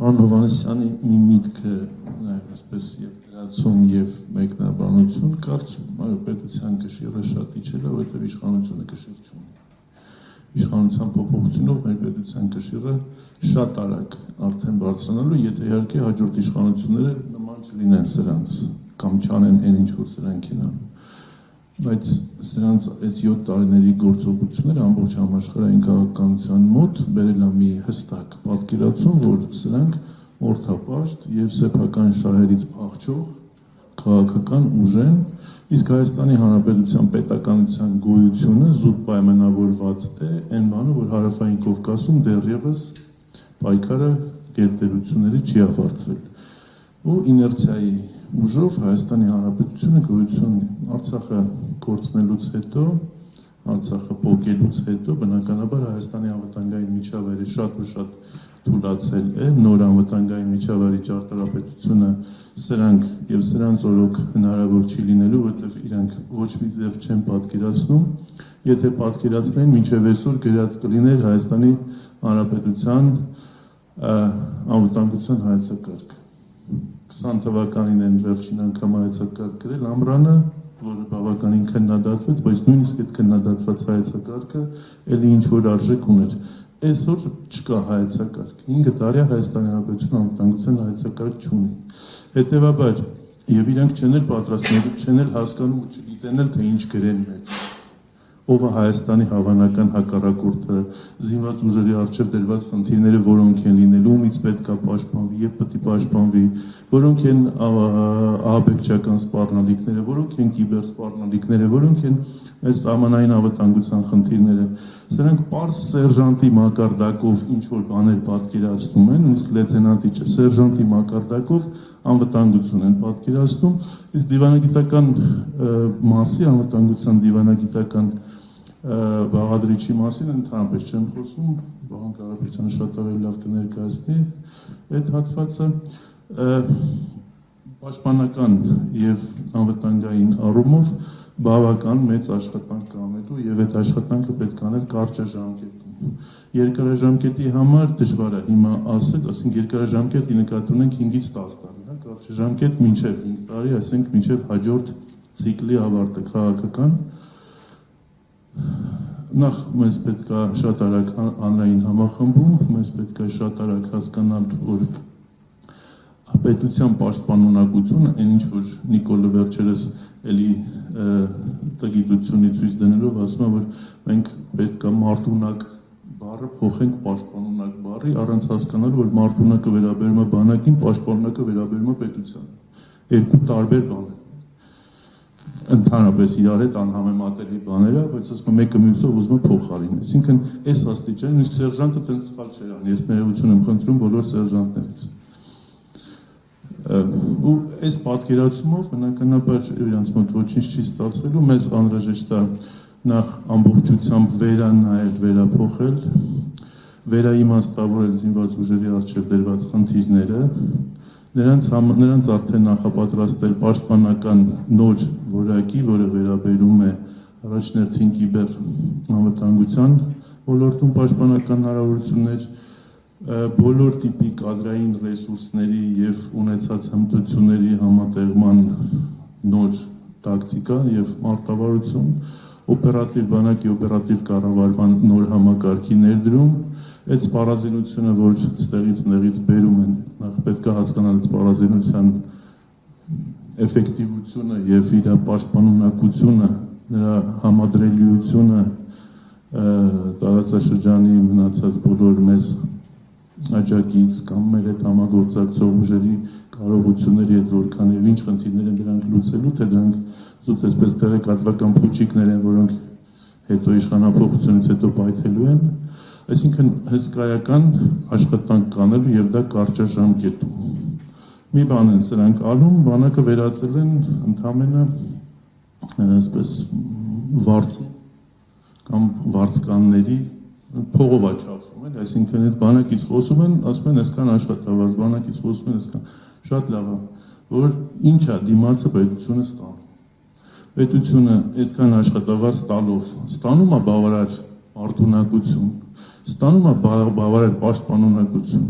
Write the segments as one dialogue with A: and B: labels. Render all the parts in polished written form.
A: Պարոն Հովհաննիսյանի մի միտքը այսպես եւ դրացում եւ մեկնաբանություն կարճ պետության կշիռը շատ իջել է, որովհետեւ իշխանությունը կշիռ չունի։ Իշխանության փոփոխությունով մեր պետության կշիռը շատ արագ արդեն բարձրանալու, եթե իհարկե հաջորդ իշխանությունները նման չլինեն սրանց կամ չանեն այն ինչ որ սրանք են անում։ Բայց սրանց այս 7 տարիների գործողությունները ամբողջ համաշխարհային քաղաքականության մոտ բերել է մի հստակ պատկերացում, որ սրանք օրթապաշտ եւ սեփական շահերից փախչող քաղաքական ուժ են, իսկ Հայաստանի Հանրապետության պետականության գոյությունը զուտ պայմանավորված է այն բանը, որ Հարավային Կովկասում դեռևս պայքարը գերտերությունների չի ավարտվել։ Ու իներցիայի ուժով Հայաստանի Հանրապետությունը գոյություն ունի։ Արցախը կորցնելուց հետո, Արցախը փոկելուց հետո բնականաբար Հայաստանի անվտանգային միջավայրը շատ ու շատ թուլացել է, նոր անվտանգային միջավայրի ճարտարապետությունը սրանք եւ սրանց օրոք հնարավոր չի լինելու, որովհետեւ իրանք ոչ մի ձև չեն պատկերացնում, եթե պատկերացնեն մինչեւ այսօր գրած կլիներ Հայաստանի Հանրապետության անվտանգության հայեցակարգ։ 20 թվականին են վերջին անգամ հայեցակարգ գրել ամռանը, որը բավականին քննադատվեց, բայց նույնիսկ այդ քննադատված հայեցակարգը ելի ինչ որ արժեք ուներ։ Այսօր չկա հայեցակարգ։ 5 տարի Հայաստանի Հանրապետության անվտանգության հայեցակարգ չունի։ Հետևաբար, եւ իրանք չեն էլ պատրաստվում, չեն էլ հասկանում ու չգիտեն էլ թե ինչ գրեն մեջ։ Ով է Հայաստանի հավանական հակառակորդը, զինված ուժերի առջև դրված խնդիրները որոնք են լինելու, ումից պետք է պաշտպանվի եւ պետք է պաշտպանվի, որոնք են ահաբեկչական սպառնալիքները, որոնք են կիբերսպառնալիքները, որոնք են այս սահմանային անվտանգության խնդիրները։ Սրանք պարզ սերժանտի մակարդակով ինչ որ բաներ պատկերացնում են, իսկ լեյտենանտի չէ, սերժանտի մակարդակով անվտանգություն են պատկերացնում, իսկ դիվանագիտական մասի անվտանգության դիվանագիտական բաղադրիչի մասին ընդհանրապես չեմ խոսում, Վահան Կարապետյանը շատ ավելի լավ կներկայացնի այդ հատվածը, պաշտպանական եւ անվտանգային առումով բավական մեծ աշխատանք կանելու եւ այդ աշխատանքը պետք է անել կարճաժամկետում։ Երկարաժամկետի համար դժվար է հիմա ասել, ասենք երկարաժամկետի նկատի ունենք 5-ից 10 տարի, հա, կարճաժամկետ մինչեւ 5 տարի, այսինքն մինչեւ հաջորդ ցիկլի ավարտը քաղաքական։ Նախ մեզ պետք է շատ արագ հանրային համախմբում, մեզ պետք է շատ արագ հասկանալ, որ պետության պաշտպանունակությունը, այն ինչ որ Նիկոլը վերջերս էլի տգիտությունի ցույց դնելով ասում է, որ մենք պետք է մարդունակ բառը փոխենք պաշտպանունակ բառի, առանց հասկանալու, որ մարդունակը վերաբերում է բանակին, պաշտպանունակը վերաբերում է պետությանը։ Երկու տարբեր բաներ։ Ընդհանրապես իրար հետ անհամեմատելի բաներ է, բայց ասում եմ մեկը մյուսով ուզում է փոխարինել։ Այսինքն այս աստիճան, իսկ սերժանտը տենց սխալ չէր անի, ես ներողություն եմ խնդրում բոլոր սերժանտներից։ Ու այս պատկերացումով բնականաբար իրանց մոտ ոչինչ չի ստացվելու, մեզ անհրաժեշտ է նախ ամբողջությամբ վերանայել, վերափոխել, վերաիմաստավորել զինված ուժերի առջև դրված խնդիրները, նրանց արդեն նախապատրաստել պաշտպանական նոր որակի, որը վերաբերում է առաջներթին կիբեր անվտանգության ոլորտում պաշտպանական հնարավորություններ, բոլոր տիպի կադրային ռեսուրսների եւ ունեցած հմտությունների համատեղման նոր տակտիկա եւ մարտավարություն, օպերատիվ բանակի օպերատիվ կառավարման նոր համակարգի ներդրում, այդ սպառազինությունը, որ ստեղից նեղից բերում են, նախ պետք է հասկանալ այդ սպառազինության էֆեկտիվությունը եւ իր պաշտպանունակությունը, նրա համադրելիությունը տարածաշրջանի մնացած բոլոր մեզ աջակից կամ մեր հետ համագործակցող ուժերի կարողությունների հետ որքան եւ ինչ խնդիրներ են դրանք լուծելու, թե դրանք զուտ այսպես տեղեկատվական փուչիկներ են, որոնք հետո իշխանափոխությունից հետո պայթելու են, այսինքն հսկայական աշխատանք կանելու եւ դա կարճաժամկետում։ Մի բան են սրանք անում, բանակը վերածել են ընդհանրապես այսպես վարձու կամ վարձկանների փողով աչափում են, այսինքն այս բանակից խոսում են, ասում են այսքան աշխատավարձ, բանակից խոսում են այսքան, շատ լավ է, որ ինչ է դիմացը պետությունը ստանում։ Պետությունը այդքան աշխատավարձ տալով ստանում է բավարար արտունակություն, ստանում է բավարար պաշտպանունակություն,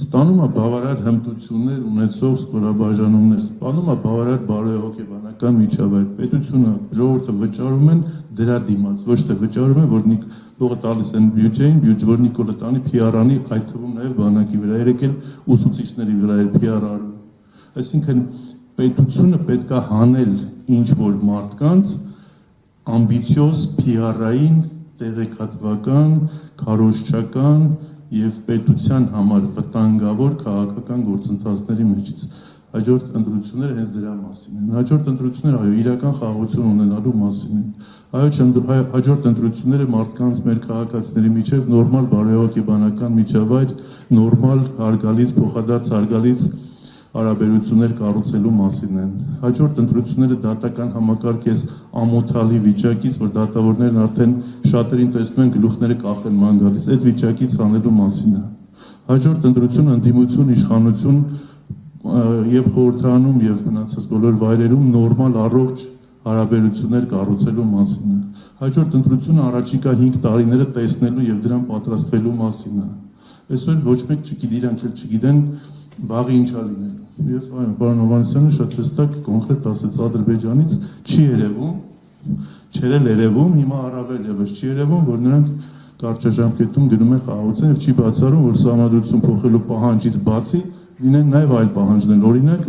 A: ստանում է բավարար հմտություններ ունեցող ստորաբաժանումներ, ստանում է բավարար բարոյահոգեբանական միջավայր, պետությունը, ժողովուրդը վճարում են դրա դիմաց, ոչ թե վճարում են, որ փողը տալիս են բյուջեին, որ Նիկոլը տանի PR-անի, այդ թվում նաև բանակի վրա, երեք էլ ուսուցիչների վրա էլ PR արում։ Այսինքն պետությունը պետք է հանել ինչ-որ մարդկանց ամբիցիոզ PR-ային, տեղեկատվական, քարոզչական եւ պետության համար վտանգավոր քաղաքական գործընթացների մեջից։ Հաջորդ ընտրությունները հենց դրա մասին են։ Հաջորդ ընտրությունները այո, իրական խաղաղություն ունենալու մասին են։ Հաջորդ ընտրությունները մարդկանց մեր քաղաքացիների միջև նորմալ բարոյահոգեբանական միջավայր, նորմալ հարգալից, փոխադարձ հարգալից հարաբերություններ կառուցելու մասին են։ Հաջորդ ընտրությունները դատական համակարգ ամոթալի վիճակից, որ դատավորներն արդեն շատերին տեսնում են գլուխները կախեն ման գալիս, այդ վիճակից հանելու մասին է։ Հաջորդ ընտրությունը ընդդիմություն, իշխանություն եւ խորհրդարանում եւ մնացած բոլոր վայրերում նորմալ առողջ հարաբերություններ կառուցելու մասին է։ Հաջորդ ընտրությունը առաջիկա 5 տարիները տեսնելու եւ դրան պատրաստվելու մասին է։ Այսօր ոչ մեկ չգիտի, իրանք էլ չգիտեն վաղը ինչա լինելու։ Եվ այո, պարոն Հովհաննիսյանը շատ հստակ կոնկրետ ասեց Ադրբեջանից չի երևում, չէր էլ երևում, հիմա առավել եւս չի երևում, որ նրանք կարճաժամկետում գնում են խաղաղություն եւ չի բացառում, որ սահմանադրություն փոխելու պահանջից բացի լինեն նաեւ այլ պահանջներ, օրինակ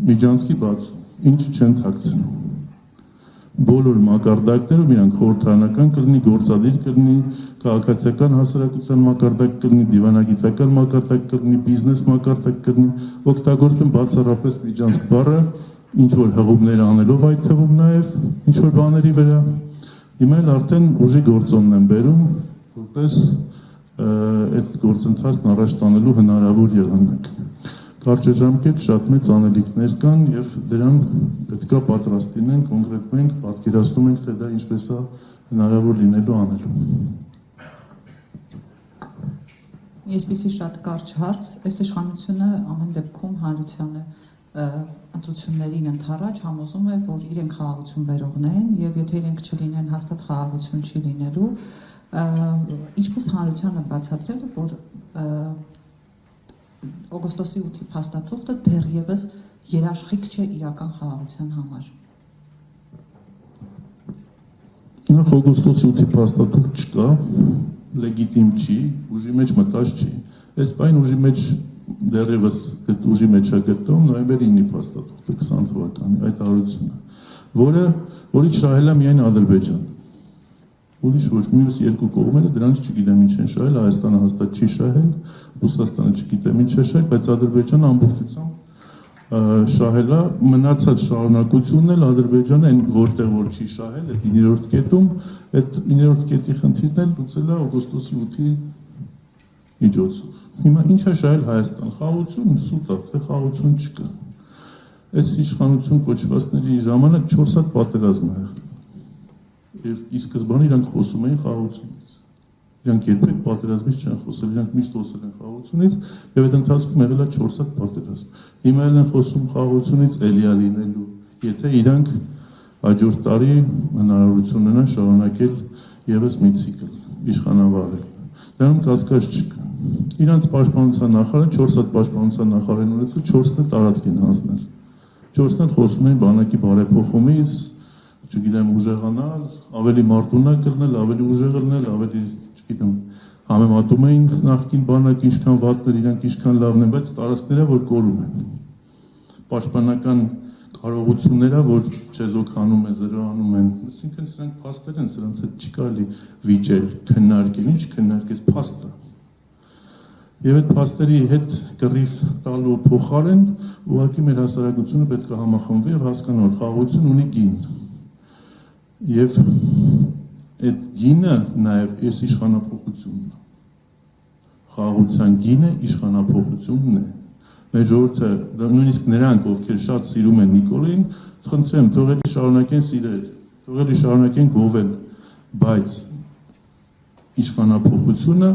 A: միջանցքի բացում, ինչը չեն թաքցնում։ Բոլոր մակարդակներում իրանք խորհրդարանական կլինի, գործադիր կլինի, քաղաքացիական հասարակության մակարդակ կլինի, դիվանագիտական մակարդակ կլինի, բիզնես մակարդակ կլինի, օգտագործում բացառապես միջանցք բառը, ինչ որ հղումներ անելով այդ թվում նաև, ինչ որ բաների վրա։ Հիմա էլ արդեն ուժի գործոնն են բերում, որպես այդ գործընթացն առաջ տանելու հնարավոր եղանակ։ Կարճաժամկետ շատ մեծ անելիքներ կան եւ դրան պետքա պատրաստ լինեն, կոնկրետ մենք պատկերացնում ենք, թե դա ինչպես է հնարավոր լինելու անելու։
B: Այսպիսի շատ կարճ հարց, այս իշխանությունը ամեն դեպքում հանրությանը ընտրություններին ընդառաջ համոզում է, որ իրենք խաղաղություն բերողն են եւ եթե իրենք չլինեն, հաստատ խաղաղություն չի լինելու, ինչպես հանրությանը բացատրել, որ օգոստոսի 8-ի փաստաթուղթը դեռևս երաշխիք չէ իրական խաղաղության համար։
A: Նախ օգոստոսի 8-ի փաստաթուղթ չկա, լեգիտիմ չի, ուժի մեջ մտած չի։ Այս բան ուժի մեջ դեռևս ուժի մեջ է գտնվում նոյեմբերի 9-ի փաստաթուղթը 20 թվականի այդ հարությունը, որից շահել է միայն Ադրբեջանը։ Ուրիշ ոչ, մյուս երկու կողմերը դրանից չգիտեմ ինչ են շահել, Հայաստանը հաստատ չի շահել, Ռուսաստանը չգիտեմ ինչ է շահել, բայց Ադրբեջանը ամբողջությամբ շահել է, մնացած շարունակությունն էլ Ադրբեջանը այն որտեղ որ չի շահել, այդ 9-րդ կետում, այդ 9-րդ կետի խնդիրն էլ լուծել է օգոստոսի 8-ի միջոցով։ Հիմա ինչ է շահել Հայաստան, խաղաղություն, սուտ է, թե խաղաղություն չկա։ Այս իշխանություն կոչվածների ժամանակ 4 հատ պատերազմ է եղել։ Եվ ի սկզբանե իրանք խոսում էին խաղաղությունից։ Իրանք երբեք պատերազմից չեն խոսել, իրանք միշտ խոսել են խաղաղությունից եւ այդ ընթացքում եղել է 4 հատ պատերազմ։ Հիմա էլ են խոսում խաղաղությունից էլիա լինելու, եթե իրանք հաջորդ տարի հնարավորություն ունենան շարունակել եւս մի ցիկլ իշխանավարել։ Դրանում կասկած չկա։ Իրանք պաշտպանության նախարարը 4 հատ պաշտպանության նախարար են ունեցել, 4-ն էլ տարածք են հանձնել։ 4-ն էլ խոսում են բանակի բարեփոխումից, չգիտեմ ուժեղանալ, ավելի մարտունակ կլնել, ավելի ուժեղ կլնել, ավելի, չգիտեմ, համեմատում էին նախկին բանակը ինչքան վատն էր, իրանք ինչքան լավն են, բայց տարածքները որ կորում են։ Պաշտպանական կարողությունները, որ չեզոքանում են, զրոանում են, այսինքն սրանք փաստեր են, սրանց հետ չի կարելի վիճել, քննարկել, ինչ քննարկես փաստ է։ Եվ այդ փաստերի հետ կռիվ տալու փոխարեն ուղղակի մեր հասարակությունը պետք է համախմբվի եւ հասկանա, որ խաղաղություն ունի գին։ Եվ այդ գինը նաև այս իշխանափոխությունն է։ Խաղաղության գինը իշխանափոխությունն է։ Մեր ժողովուրդը, նույնիսկ նրանք, ովքեր շատ սիրում են Նիկոլին, խնդրեմ, թող էլի շարունակեն սիրել, թող էլի շարունակեն գովել, բայց իշխանափոխությունը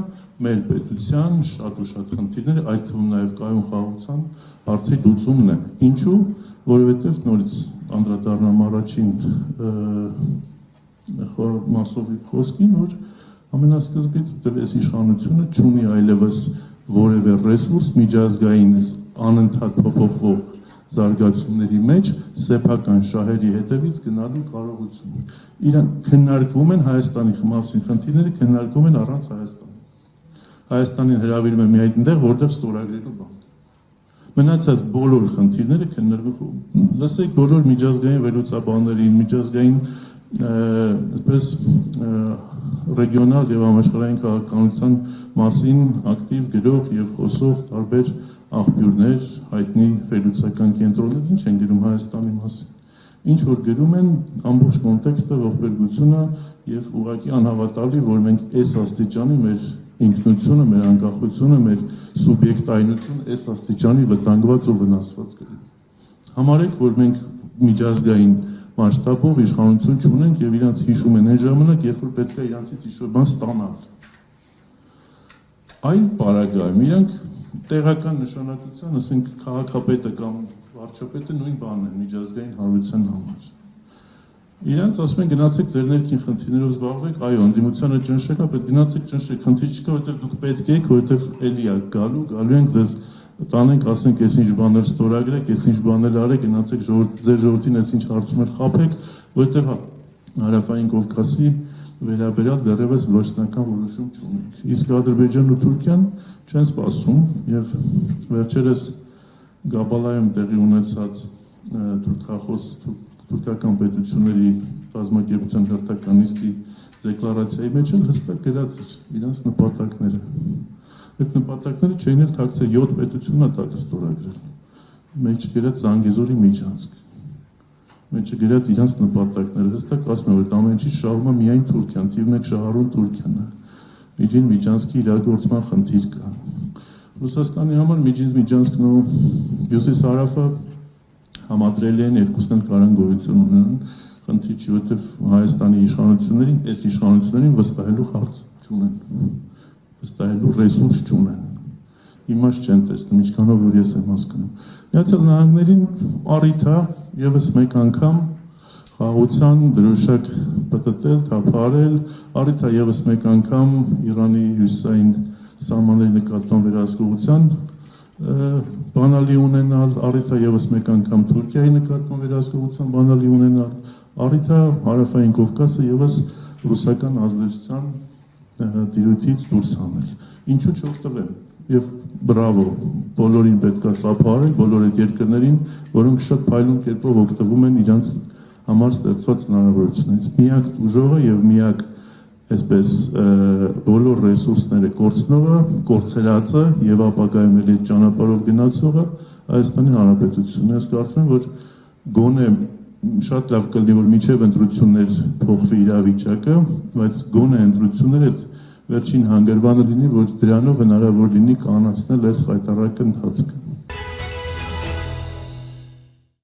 A: մեր պետության շատ ու շատ խնդիրներ, այդ թվում նաև կայուն խաղաղության հարցի լուծումն է։ Ինչու՞, որովհետև նորից անդրադառնամ առաջին մասովի խոսքին, որ ամենասկզբից այս իշխանությունը չունի այլևս որևէ ռեսուրս միջազգային անընդհատ փոփոխվող զարգացումների մեջ սեփական շահերի հետևից գնալու կարողություն։ Իրանք քննարկվում են Հայաստանի մասին խնդիրները քննարկվում են առանց Հայաստանի։ Հայաստանին հրավիրում է միայն այնտեղ, որտեղ ստորագրելու բան։ Մնացած բոլոր խնդիրները քննարկվում։ Լսեք բոլոր միջազգային վերլուծաբաններին, միջազգային այսպես ռեգիոնալ եւ համաշխարհային քաղաքականության մասին ակտիվ գրող եւ խոսող տարբեր աղբյուրներ, հայտնի վերլուծական կենտրոններ ինչ են գրում Հայաստանի մասին։ Ինչ որ գրում են ամբողջ կոնտեքստը, ողբերգությունը եւ ուղղակի անհավատալի, որ մենք այս աստիճանի մեր ինքնությունը, մեր անկախությունը, մեր սուբյեկտայնությունը այս աստիճանի վտանգված ու վնասված կլինի։ Համարեք, որ մենք միջազգային մասշտաբով իշխանություն չունենք եւ իրանց հիշում են այն ժամանակ, երբ որ պետք է իրանցից ինչ-որ բան ստանալ։ Այն պարագայում իրանք տեղական նշանակության, ասենք քաղաքապետը կամ վարչապետը նույն բանն է միջազգային հարության համար։ Իրանց ասում են գնացեք ձեր ներքին խնդիրներով զբաղվեք, այո, ընդդիմությանը ճնշեք, բայց գնացեք ճնշեք, խնդիր չկա, որովհետև դուք պետք եք, որովհետև էլի է գալու ենք ձեզ տանենք, ասենք, ես ինչ բաներ ստորագրեք, ես ինչ բաներ արեք, գնացեք ձեր ժողովրդին ես ինչ հարցումներ խաբեք, որովհետև Հարավային Կովկասի վերաբերյալ դեռևս վերջնական որոշում չունենք։ Իսկ Ադրբեջանն ու Թուրքիան չեն սպասում եւ վերջերս Գաբալայում տեղի ունեցած թուրքական պետությունների կազմակերպության հերթական նիստի դեկլարացիայի մեջ էլ հստակ գրած էր իրանց նպատակները։ Այդ նպատակները չէին էլ թաքցել 7 պետությունն է տակը ստորագրել։ Մեկ չգրած Զանգեզուրի միջանցք։ Մեկ չգրած իրանց նպատակները հստակ ասում են, որ ամեն ինչի շահում է միայն Թուրքիան, թիվ 1 շահառուն Թուրքիան է։ Միջին միջանցքի իրագործման խնդիր կա։ Ռուսաստանի համար միջանցքն ու հյուսիս-հարավը համադրելի են, երկուսն էլ կարան գոյություն ունենան, խնդիր չի, որովհետև Հայաստանի իշխանություններին, այս իշխանություններին վստահելու հարց չունեն, վստահելու ռեսուրս չունեն, իմաստ չեն տեսնում, ինչքանով որ ես եմ հասկանում։ Միացյալ Նահանգներին առիթ է ևս մեկ անգամ խաղաղության դրոշակ պտտել, թափարել, առիթ է ևս մեկ անգամ Իրանի հյուսիսային սահմանների նկատմամբ վերահսկողության բանալի ունենալ, առիթ է ևս մեկ անգամ Թուրքիայի նկատմամբ վերահսկողության բանալի ունենալ, առիթ է Հարավային Կովկասը ևս ռուսական ազդեցության տիրույթից դուրս հանել։ Ինչու չօգտվեն։ Եվ բրավո, բոլորին պետք է ծափահարել, բոլոր այդ երկրներին, որոնք շատ փայլուն կերպով օգտվում են իրանց համար ստեղծված հնարավորություններից։ Միակ ուժողը եւ միակ այսպես բոլոր ռեսուրսները կորցնողը, կորցրածը եւ ապագայում էլ այդ ճանապարհով գնացողը Հայաստանի Հանրապետությունն է։ Ես կարծում եմ, որ գոնե շատ լավ կլինի, որ միջև ընտրություններ փոխվի իրավիճակը, բայց գոնե ընտրությունները այդ վերջին հանգրվանը լինի, որ դրանով հնարավոր լինի կանացնել այս խայտառակ ընթացքը։